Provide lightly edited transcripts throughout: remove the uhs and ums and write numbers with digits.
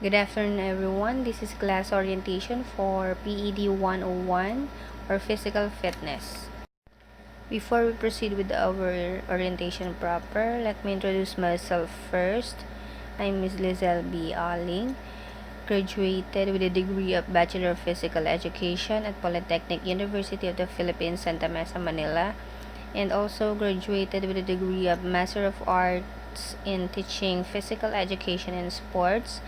Good afternoon, everyone. This is class orientation for PED 101 or physical fitness. Before we proceed with our orientation proper, let me introduce myself first. I'm Ms. Liezel Aling, graduated with a degree of Bachelor of Physical Education at Polytechnic University of the Philippines, Santa Mesa, Manila, and also graduated with a degree of Master of Arts in Teaching Physical Education and Sports.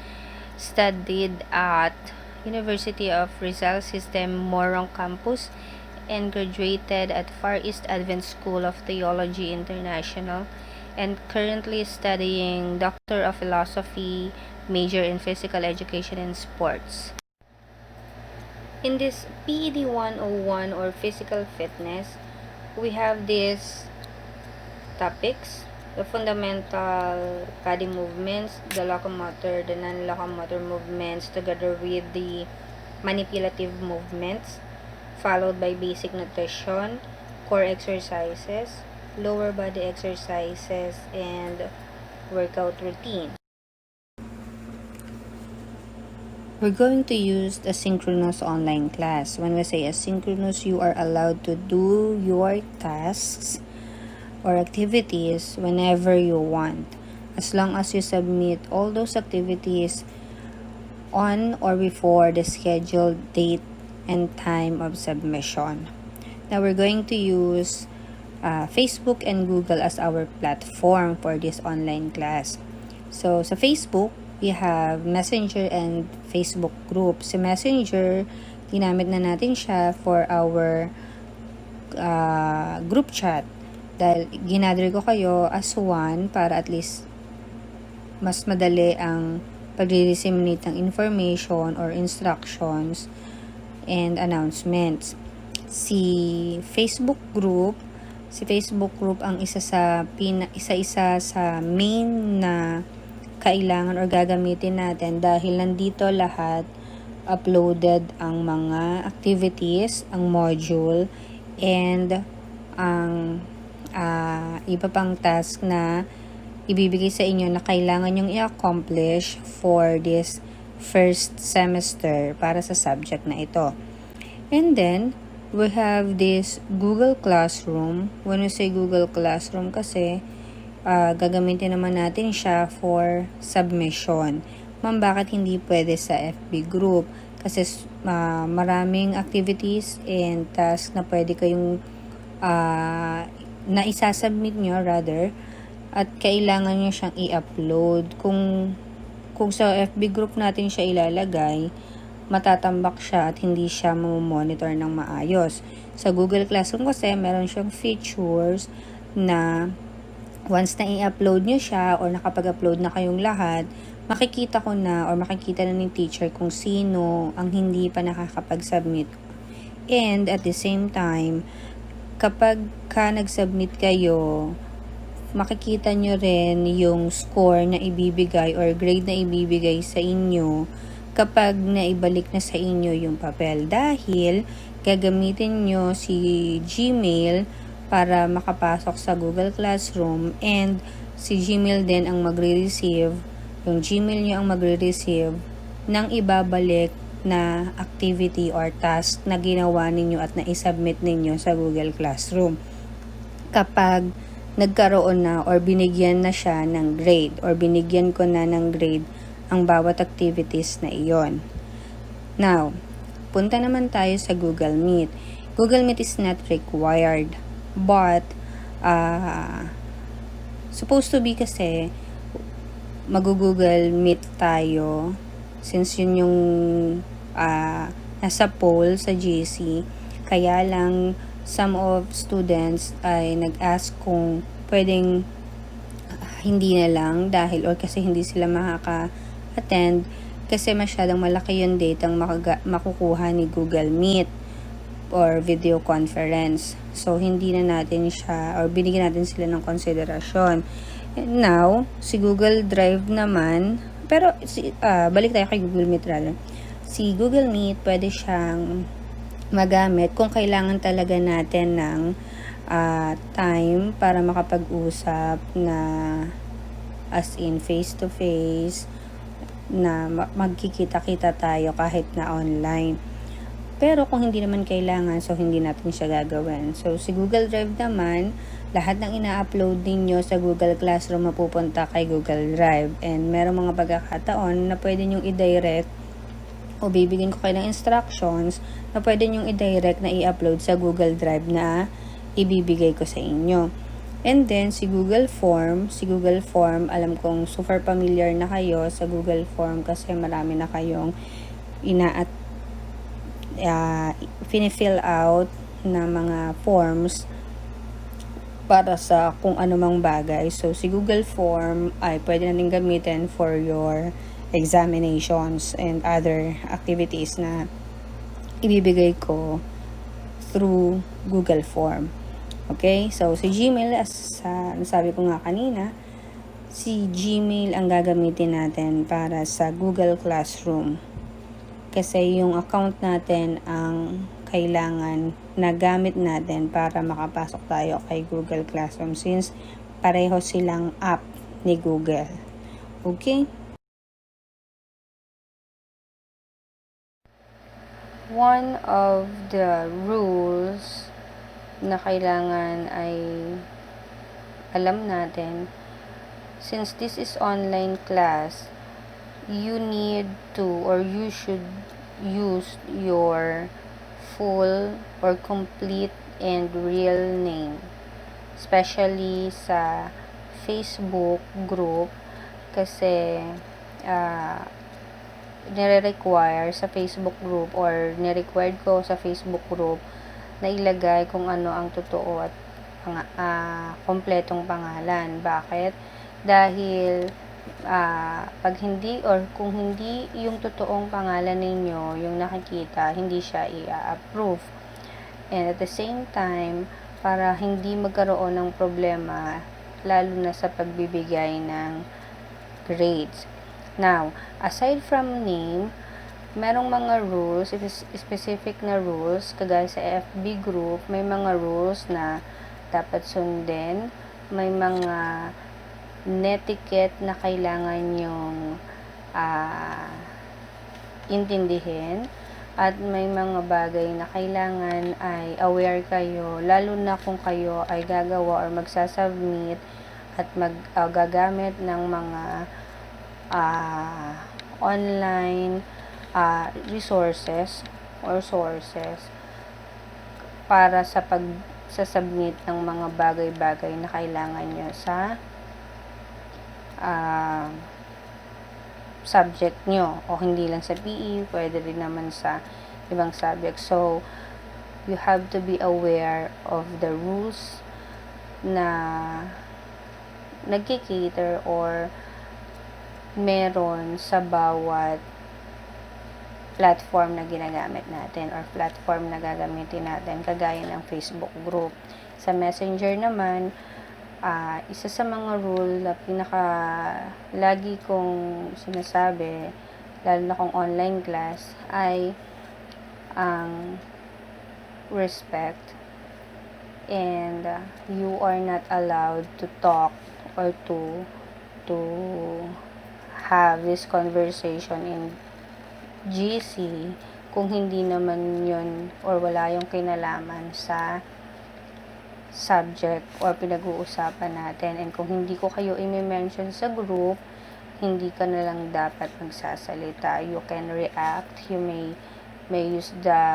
Studied at University of Rizal System Morong Campus and graduated at Far East Advent School of Theology International, and currently studying Doctor of Philosophy, major in Physical Education and Sports. In this PED 101 or physical fitness, we have these topics: the fundamental body movements, the locomotor, the non-locomotor movements, together with the manipulative movements, followed by basic nutrition, core exercises, lower body exercises, and workout routine. We're going to use the synchronous online class. When we say asynchronous, you are allowed to do your tasks or activities whenever you want, as long as you submit all those activities on or before the scheduled date and time of submission. Now we're going to use Facebook and Google as our platform for this online class. So sa Facebook, we have Messenger and Facebook group. Sa Messenger, ginamit na natin siya for our group chat. Dahil ginadre ko kayo as one para at least mas madali ang pag-disseminate ng information or instructions and announcements. Si Facebook group ang isa sa main na kailangan or gagamitin natin dahil nandito lahat uploaded ang mga activities, ang module, and ang iba pang task na ibibigay sa inyo na kailangan nyong i-accomplish for this first semester para sa subject na ito. And then, we have this Google Classroom. When we say Google Classroom kasi, gagamitin naman natin siya for submission. Ma'am, bakit hindi pwede sa FB group? Kasi maraming activities and tasks na pwede kayong na isasubmit nyo rather, at kailangan nyo siyang i-upload. Kung sa FB group natin siya ilalagay, matatambak siya at hindi siya mamonitor ng maayos. Sa Google Classroom kasi, meron siyang features na once na i-upload nyo siya or nakapag-upload na kayong lahat, makikita ko na or makikita na ng teacher kung sino ang hindi pa nakakapag-submit. And at the same time, kapag nag-submit kayo, makikita nyo rin yung score na ibibigay or grade na ibibigay sa inyo kapag naibalik na sa inyo yung papel. Dahil gagamitin nyo si Gmail para makapasok sa Google Classroom, and si Gmail din ang magre-receive, yung Gmail nyo ang magre-receive ng ibabalik na activity or task na ginawa ninyo at na-submit ninyo sa Google Classroom. Kapag nagkaroon na or binigyan na siya ng grade or binigyan ko na ng grade ang bawat activities na iyon. Now, punta naman tayo sa Google Meet. Google Meet is not required, but supposed to be kasi mag-Google Meet tayo since yun yung nasa poll sa GC. Kaya lang some of students ay nag-ask kung pwedeng hindi na lang dahil or kasi hindi sila makaka-attend kasi masyadong malaki yung data ang makukuha ni Google Meet or video conference. So, hindi na natin siya or binigyan natin sila ng konsiderasyon. Now, si Google Drive naman, pero balik tayo kay Google Meet rather. Si Google Meet, pwede siyang magamit kung kailangan talaga natin ng time para makapag-usap na as in face-to-face na magkikita-kita tayo kahit na online. Pero kung hindi naman kailangan, so hindi natin siya gagawin. So si Google Drive naman, lahat ng ina-upload ninyo sa Google Classroom mapupunta kay Google Drive. And merong mga pagkakataon na pwede nyong i-direct o bibigyan ko kayo ng instructions na pwede nyong i-direct na i-upload sa Google Drive na ibibigay ko sa inyo. And then, si Google Form, alam kong super familiar na kayo sa Google Form kasi marami na kayong fini-fill out na mga forms para sa kung anumang bagay. So, si Google Form ay pwede natin gamitin for your examinations and other activities na ibibigay ko through Google Form. Okay? So, si Gmail, as nasabi ko nga kanina, si Gmail ang gagamitin natin para sa Google Classroom. Kasi yung account natin ang kailangan na gamit natin para makapasok tayo kay Google Classroom since pareho silang app ni Google. Okay? One of the rules na kailangan ay alam natin, since this is online class, you need to or you should use your full or complete and real name, especially sa Facebook group kasi nire-require sa Facebook group or nire-required ko sa Facebook group na ilagay kung ano ang totoo at kompletong pangalan. Bakit? Dahil pag hindi or kung hindi yung totoong pangalan ninyo yung nakikita, hindi siya i-approve. And at the same time, para hindi magkaroon ng problema lalo na sa pagbibigay ng grades. Now, aside from name, merong mga rules, specific na rules, kagaya sa FB group, may mga rules na dapat sundin, may mga netiquette na kailangan yung intindihin, at may mga bagay na kailangan ay aware kayo, lalo na kung kayo ay gagawa or magsasubmit at gagamit ng mga online resources or sources para sa pag-submit ng mga bagay-bagay na kailangan nyo sa subject nyo, o hindi lang sa PE, pwede rin naman sa ibang subject. So, you have to be aware of the rules na nagkikater or meron sa bawat platform na ginagamit natin or platform na gagamitin natin, kagaya ng Facebook group. Sa Messenger naman, isa sa mga rule na lagi kong sinasabi, lalo na kung online class, ay ang respect, and you are not allowed to talk or to have this conversation in GC kung hindi naman yun or wala yung kinalaman sa subject or pinag-uusapan natin. And kung hindi ko kayo i-mention sa group, hindi ka na lang dapat magsasalita. You can react, you may use the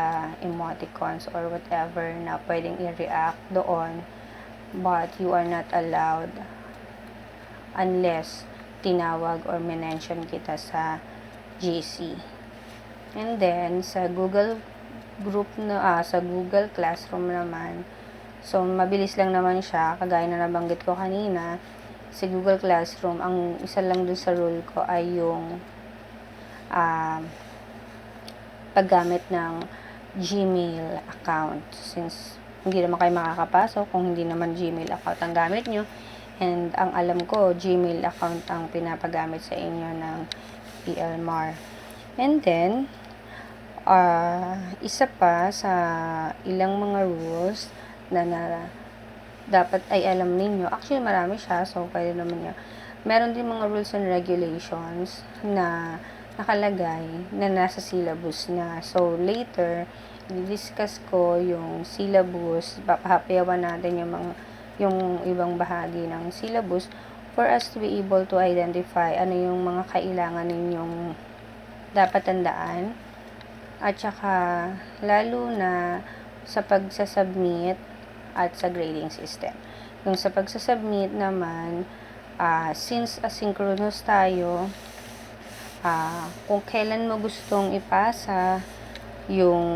emoticons or whatever na pwedeng i-react doon, but you are not allowed unless tinawag or mention kita sa GC. And then sa Google group sa Google Classroom naman, so mabilis lang naman siya, kagaya na nabanggit ko kanina. Sa Google Classroom, ang isa lang dun sa rule ko ay yung paggamit ng Gmail account, since hindi naman kayo makakapasok kung hindi naman Gmail account ang gamit nyo. And ang alam ko, Gmail account ang pinapagamit sa inyo ng PLMAR. And then, isa pa sa ilang mga rules na dapat ay alam ninyo. Actually, marami siya, so pwede naman nyo. meron din mga rules and regulations na nakalagay na nasa syllabus na. So, later, i-discuss ko yung syllabus, papahapayawan natin yung ibang bahagi ng syllabus for us to be able to identify ano yung mga kailangan ninyong dapat tandaan, at saka lalo na sa pagsasubmit at sa grading system. Yung sa pagsasubmit naman, since asynchronous tayo, kung kailan mo gustong ipasa yung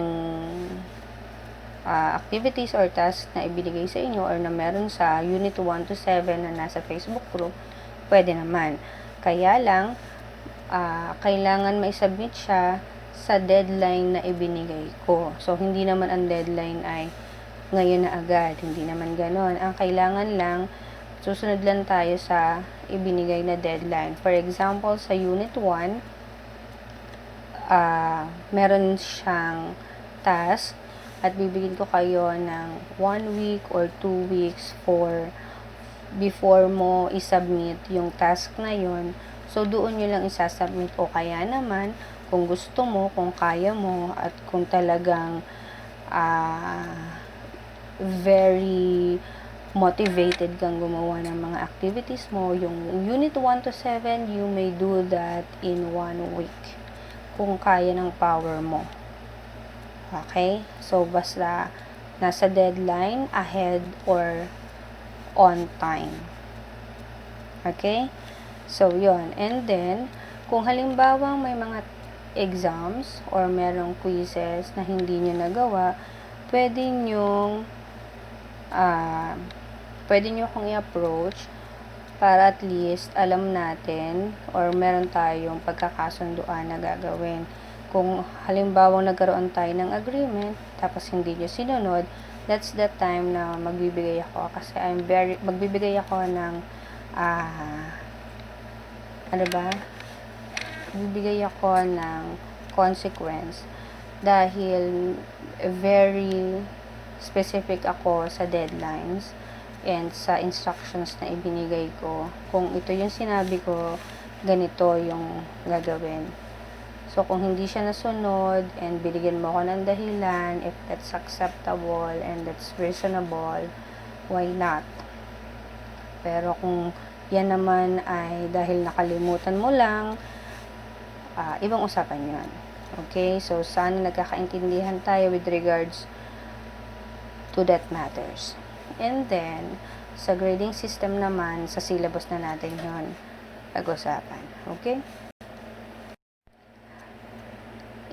activities or tasks na ibinigay sa inyo or na meron sa Unit 1 to 7 na nasa Facebook group, pwede naman. Kaya lang, kailangan mai-submit siya sa deadline na ibinigay ko. So, hindi naman ang deadline ay ngayon na agad. Hindi naman ganon. Ang kailangan lang, susunod lang tayo sa ibinigay na deadline. For example, sa Unit 1, meron siyang task at bibigyan ko kayo ng 1 week or 2 weeks before mo isubmit yung task na yon. So, doon nyo lang isasubmit, o kaya naman, kung gusto mo, kung kaya mo, at kung talagang very motivated kang gumawa ng mga activities mo, yung Unit 1 to 7, you may do that in 1 week. Kung kaya ng power mo. Okay? So, basta nasa deadline, ahead, or on time. Okay? So, yon. And then, kung halimbawa may mga exams or merong quizzes na hindi nyo nagawa, pwede nyo akong i-approach para at least alam natin or meron tayong pagkakasunduan na gagawin. Kung halimbawa nagkaroon tayo ng agreement tapos hindi nyo sinunod, that's the time na magbibigay ako, kasi magbibigay ako ng magbibigay ako ng consequence dahil very specific ako sa deadlines and sa instructions na ibinigay ko. Kung ito yung sinabi ko, ganito yung gagawin. So, kung hindi siya nasunod and binigyan mo ko ng dahilan, if that's acceptable and that's reasonable, why not? Pero kung yan naman ay dahil nakalimutan mo lang, ibang usapan yun. Okay? So, sana nagkakaintindihan tayo with regards to that matters. And then, sa grading system naman, sa syllabus na natin yun pag-usapan. Okay?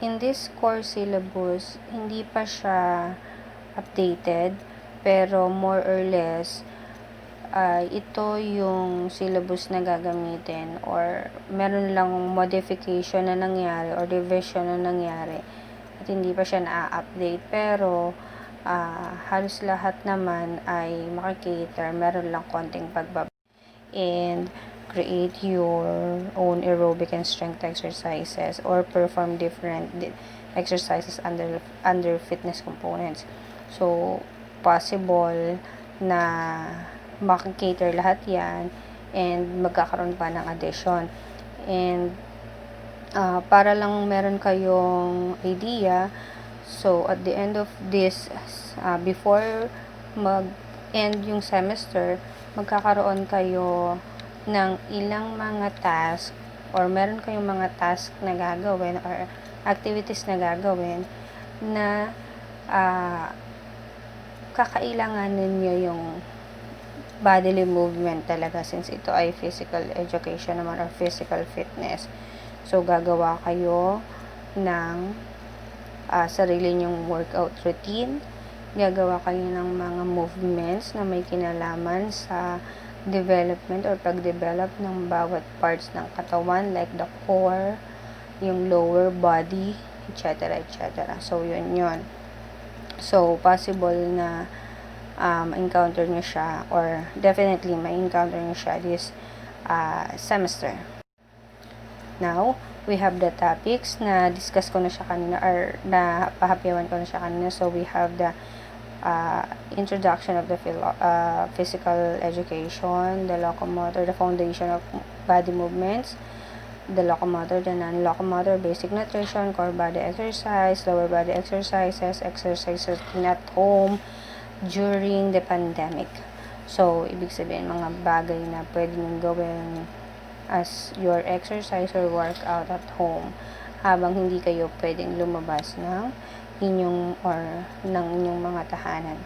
In this core syllabus, hindi pa siya updated, pero more or less, ito yung syllabus na gagamitin or meron lang modification na nangyari or revision na nangyari at hindi pa siya na-update, pero halos lahat naman ay makikater, meron lang konting pagbaba. And create your own aerobic and strength exercises or perform different exercises under fitness components. So, possible na makikater lahat yan and magkakaroon pa ng addition. And para lang meron kayong idea, so at the end of this, before mag-end yung semester, magkakaroon kayo ng ilang mga task or meron kayong mga task na gagawin or activities na gagawin na kakailanganin nyo yung bodily movement talaga, since ito ay physical education naman or physical fitness. So, gagawa kayo ng sarili nyong workout routine, gagawa kayo ng mga movements na may kinalaman sa development or pag-develop ng bawat parts ng katawan, like the core, yung lower body, etc. etc. So, yun. So, possible na encounter nyo siya, or definitely may encounter nyo siya this semester. Now, we have the topics na discuss ko na siya kanina or na pahapyawan ko na siya kanina. So, we have the introduction of the physical education, the locomotor, the foundation of body movements, the locomotor, the non-locomotor, basic nutrition, core body exercise, lower body exercises at home during the pandemic. So, ibig sabihin, mga bagay na pwede nyo gawin as your exercise or workout at home habang hindi kayo pwedeng lumabas ng inyong mga tahanan.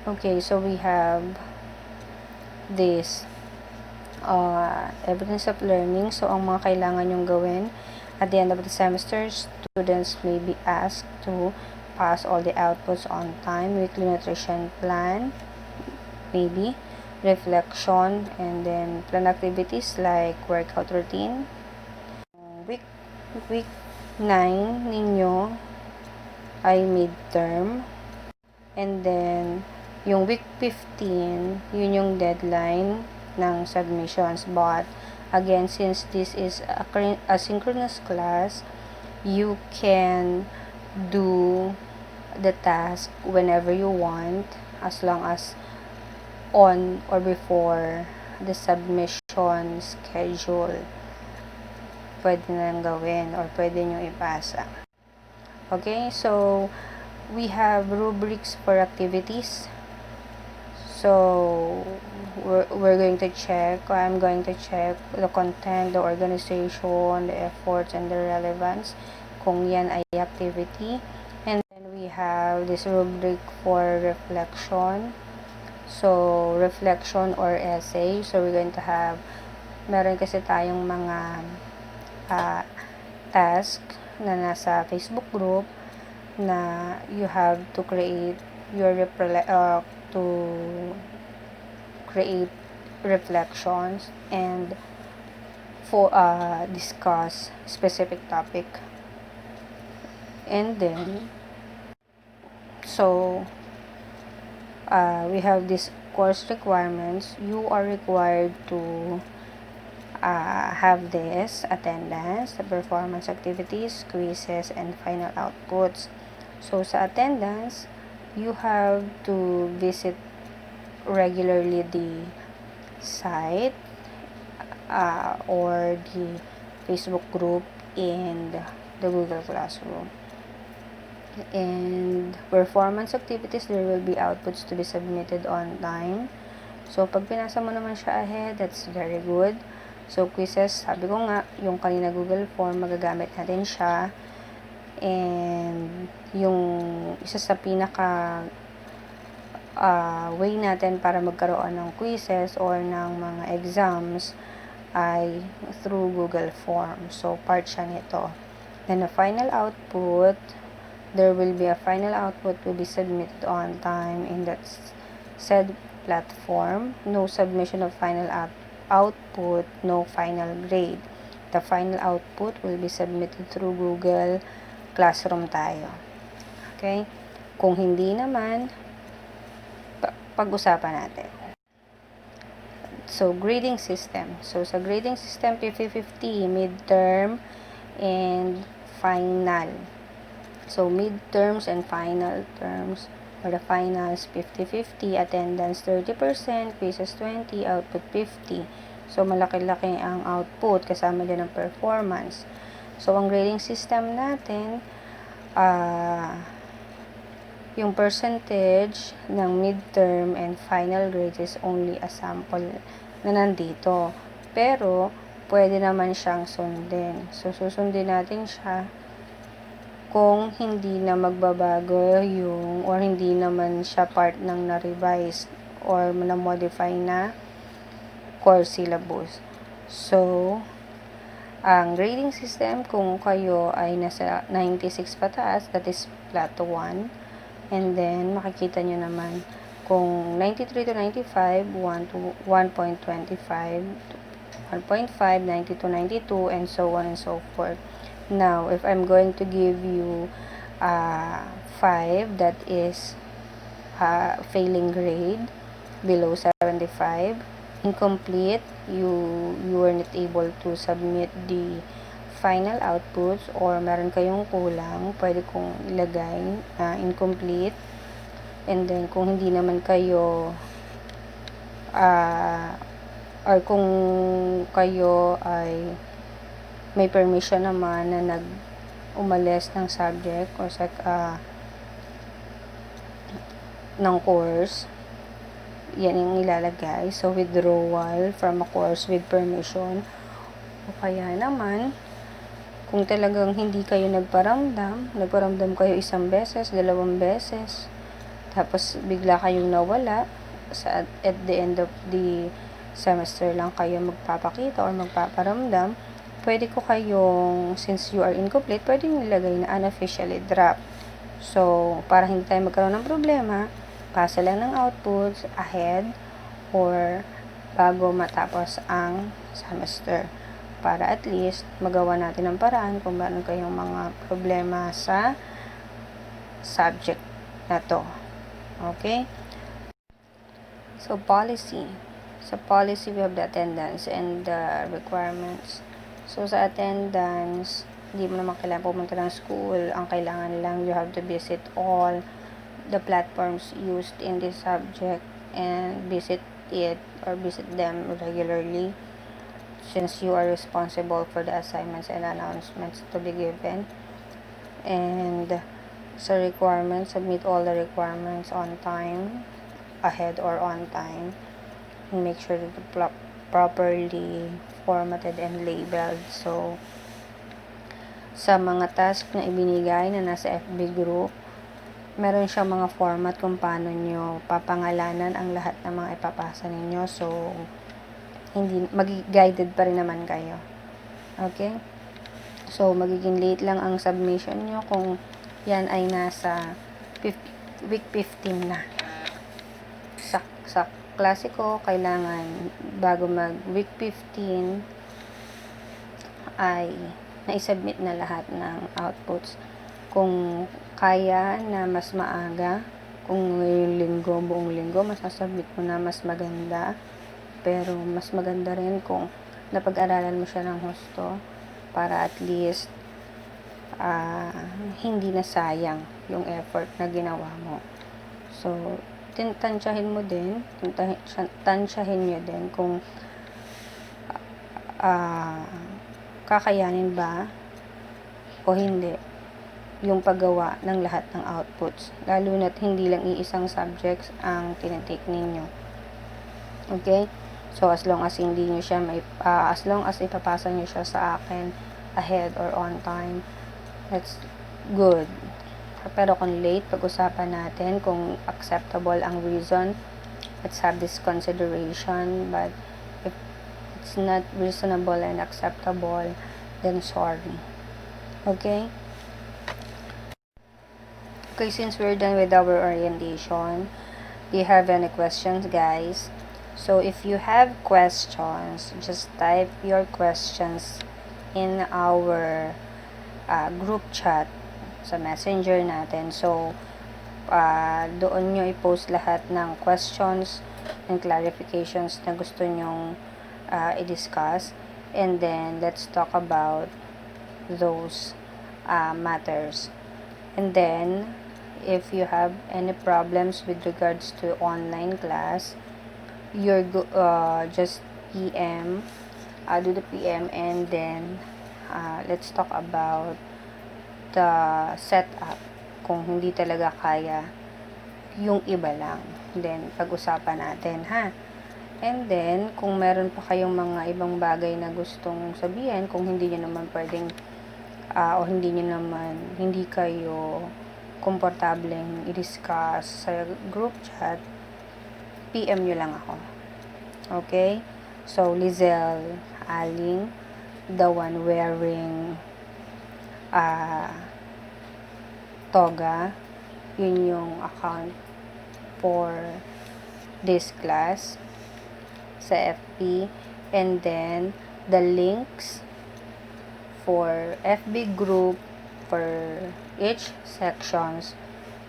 Okay, so we have this evidence of learning. So, ang mga kailangan nyong gawin at the end of the semester, students may be asked to pass all the outputs on time, weekly nutrition plan, maybe reflection, and then plan activities like workout routine. Week 9 ninyo ay midterm, and then yung week 15 yun yung deadline ng submissions. But again, since this is a synchronous class, you can do the task whenever you want, as long as on or before the submission schedule pwede nang gawin or pwede nyo ipasa. Okay, so we have rubrics for activities. So we're going to check, I'm going to check the content, the organization, the efforts, and the relevance, kung yan ay activity. And then we have this rubric for reflection. So reflection or essay, so we're going to have, meron kasi tayong mga task na nasa Facebook group na you have to create your to create reflections and for discuss specific topic. And then so we have this course requirements. You are required to have this attendance, the performance activities, quizzes, and final outputs. So sa attendance, you have to visit regularly the site or the Facebook group and the Google Classroom. And performance activities, there will be outputs to be submitted online. So pag pinasa mo naman siya ahead, that's very good. So quizzes, sabi ko nga, yung kanina Google form, magagamit natin siya. And yung isa sa pinaka way natin para magkaroon ng quizzes or ng mga exams ay through Google form. So part siya nito. Then the final output, there will be a final output to be submitted on time in that said platform. No submission of final output, no final grade. The final output will be submitted through Google Classroom tayo. Okay? Kung hindi naman, pag-usapan natin. So, grading system. So, sa grading system, 50-50, midterm and final. So, midterms and final terms, or the finals, 50-50, attendance 30%, quizzes 20, output 50. So, malaki-laki ang output, kasama din ang performance. So, ang grading system natin, yung percentage ng midterm and final grades is only a sample na nandito. Pero, pwede naman siyang sundin. So, susundin natin siya kung hindi na magbabago yung, or hindi naman siya part ng na-revise or na-modify na core syllabus. So, ang grading system, kung kayo ay nasa 96 pataas, that is Plato 1. And then, makikita nyo naman, kung 93 to 95, 1 to 1.25, 1.5, 90 to 92, and so on and so forth. Now, if I'm going to give you 5, that is failing grade, below 75, incomplete, you were not able to submit the final outputs, or meron kayong kulang, pwede kong ilagay incomplete. And then, kung hindi naman kayo or kung kayo ay may permission naman na umalis ng subject or ng course, yan yung ilalagay. So, withdrawal from a course with permission. O kaya naman, kung talagang hindi kayo nagparamdam kayo 1 beses, 2 beses, tapos bigla kayong nawala, at the end of the semester lang kayo magpapakita or magpaparamdam, pwede ko kayong, since you are incomplete, pwede nilagay na unofficially drop. So, para hindi tayo magkaroon ng problema, pasa lang ng outputs ahead or bago matapos ang semester. Para at least magawa natin ang paraan kung meron kayong mga problema sa subject na to. Okay? So, policy. Sa policy, we have the attendance and the requirements. So, sa attendance, hindi mo naman kailangan pumunta ng school. Ang kailangan lang, you have to visit all the platforms used in this subject and visit them regularly, since you are responsible for the assignments and announcements to be given. And sa requirements, submit all the requirements on time, ahead or on time, and make sure that properly formatted and labeled. So, sa mga task na ibinigay na nasa FB group, meron siyang mga format kung paano nyo papangalanan ang lahat ng mga ipapasa ninyo. So, hindi mag-guided pa rin naman kayo. Okay? So, magiging late lang ang submission nyo kung yan ay nasa week 15 na. Sa klase ko, kailangan bago mag week 15 ay naisubmit na lahat ng outputs. Kung kaya na mas maaga, kung buong linggo, masasubmit mo na, mas maganda. Pero mas maganda rin kung napag-aralan mo siya ng husto para at least hindi na sayang yung effort na ginawa mo. So, tansyahin nyo din kung kakayanin ba o hindi yung paggawa ng lahat ng outputs. Lalo na't hindi lang iisang subjects ang tinitake ninyo. Okay? So, as long as hindi nyo siya as long as ipapasa nyo siya sa akin ahead or on time, that's good. Pero kung late, pag-usapan natin kung acceptable ang reason. Let's have this consideration. But if it's not reasonable and acceptable, then sorry. Okay? Okay, since we're done with our orientation, do you have any questions, guys? So, if you have questions, just type your questions in our group chat sa messenger natin. So, doon nyo i-post lahat ng questions and clarifications na gusto nyong i-discuss. And then, let's talk about those matters. And then, if you have any problems with regards to online class, you're just PM, do the PM, and then let's talk about the setup. Kung hindi talaga kaya yung iba lang, then pag-usapan natin, ha? And then, kung meron pa kayong mga ibang bagay na gustong sabihin, kung hindi nyo naman pwedeng o hindi kayo komportableng i-discuss sa group chat, PM nyo lang ako. Okay? So, Liezel Aling, the one wearing toga, yun yung account for this class sa FB. And then, the links for FB group for each sections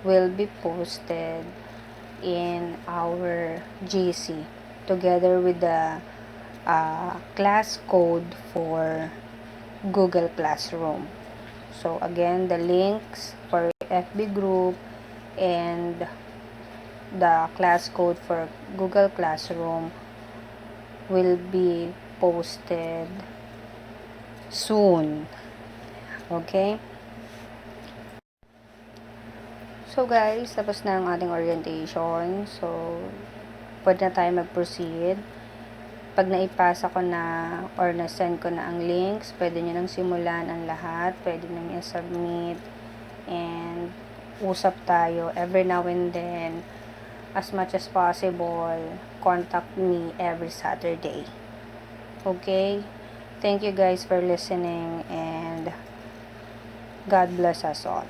will be posted in our GC together with the class code for Google Classroom. So again, the links for FB group and the class code for Google Classroom will be posted soon. Okay? So guys, tapos na ang ating orientation. So, pwede na tayo mag-proceed. Pag naipasa ko na or na-send ko na ang links, pwede nyo nang simulan ang lahat. Pwede nang i-submit. And usap tayo every now and then. As much as possible, contact me every Saturday. Okay? Thank you guys for listening and God bless us all.